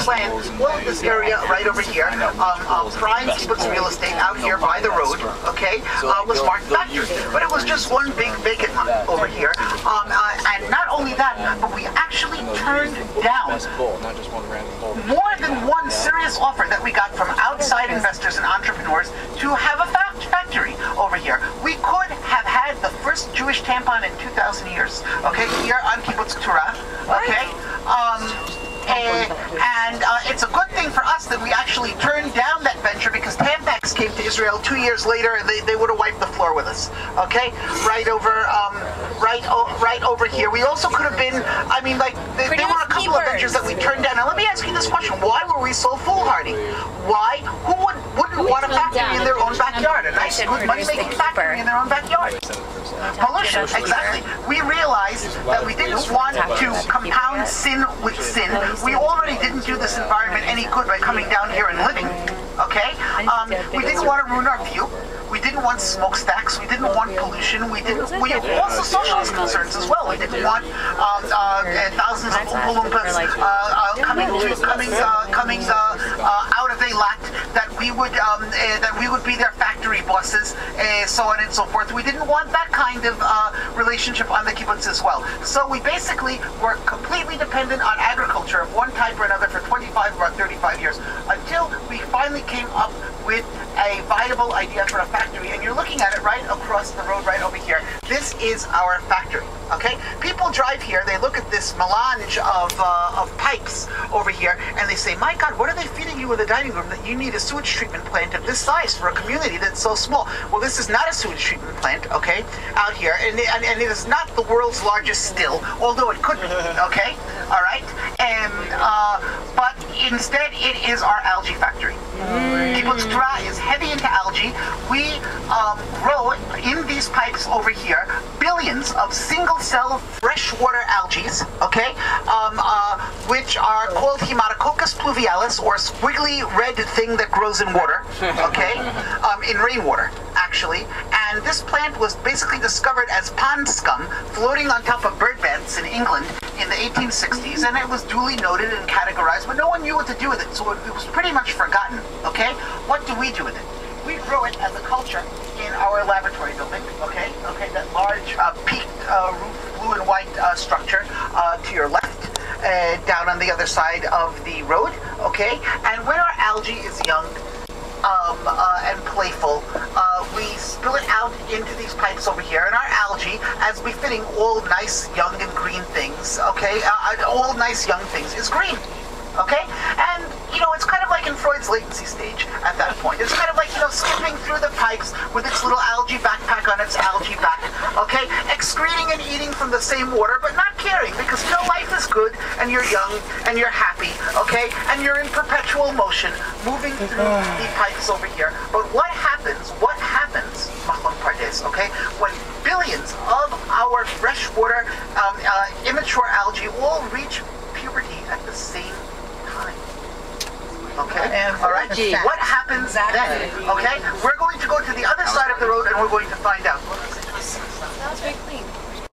plan, well, this area right over here, prime kibbutz real estate out here by the road, okay, was marked factory. But it was just one big vacant lot over here. And not only that, but we actually turned down more than one serious offer that we got from outside investors and entrepreneurs to have a factory over here. We could have had the first Jewish tampon in 2,000 years, okay, here on kibbutz Ketura, okay? And it's a good thing for us that we actually turned down that venture, because Tampax came to Israel 2 years later and they would have wiped the floor with us. Okay, right over here. We also could have been. I mean, like there were a couple of ventures that we turned down. Now let me ask you this question: why were we so foolhardy? Why? Who wouldn't want a factory in their own backyard? A nice, good money-making factory in their own backyard. Pollution, exactly. We realized that we didn't want to compound sin with sin. We already didn't do this environment any good by coming down here and living, okay? We didn't want to ruin our view. We didn't want smokestacks. We didn't want pollution. We also socialist concerns as well. We didn't want thousands of Oompa Loompas coming out of Eilat, that we would be their factory bosses, so on and so forth. We didn't want that kind of relationship on the kibbutz as well. So we basically were completely dependent on agriculture of one type or another for 25 or 35 years, until we finally came up with a viable idea for a factory. And you're looking at it right across the road right over here. This is our factory, okay? People drive here, they look at this melange of pipes over here, and they say, my God, what are they feeding you in the dining room that you need a sewage treatment plant of this size for a community that's so small? Well, this is not a sewage treatment plant, okay, out here, and it is not the world's largest still, although it could be, okay, all right? But instead, it is our algae factory. Kibbutz Ketura is heavy into algae. We grow in these pipes over here billions of single-cell freshwater algae, okay, which are called Haematococcus pluvialis, or squiggly red thing that grows in water, okay, in rainwater, actually. And this plant was basically discovered as pond scum floating on top of bird baths in England in the 1860s, and it was duly noted and categorized, but no one knew what to do with it, so it was pretty much forgotten, okay? What do we do with it? We grow it as a culture in our laboratory building, okay, that large peaked roof, blue and white structure to your left, down on the other side of the road, okay? And when our algae is young and playful, we spill it out into these pipes over here, and our algae, as befitting all nice young and green things, okay, all nice young things, is green. Okay? And, you know, it's kind of like in Freud's latency stage at that point. It's kind of like, you know, skipping through the pipes with its little algae backpack on its algae back, okay? Excreting and eating from the same water, but not caring, because, you know, life is good, and you're young, and you're happy, okay? And you're in perpetual motion, moving through the pipes over here. But what happens, Machlon Pardes, okay, when billions of our freshwater, immature algae all reach puberty at the same time? Okay, all right. What happens then? Okay, we're going to go to the other side of the road and we're going to find out. That was very clean.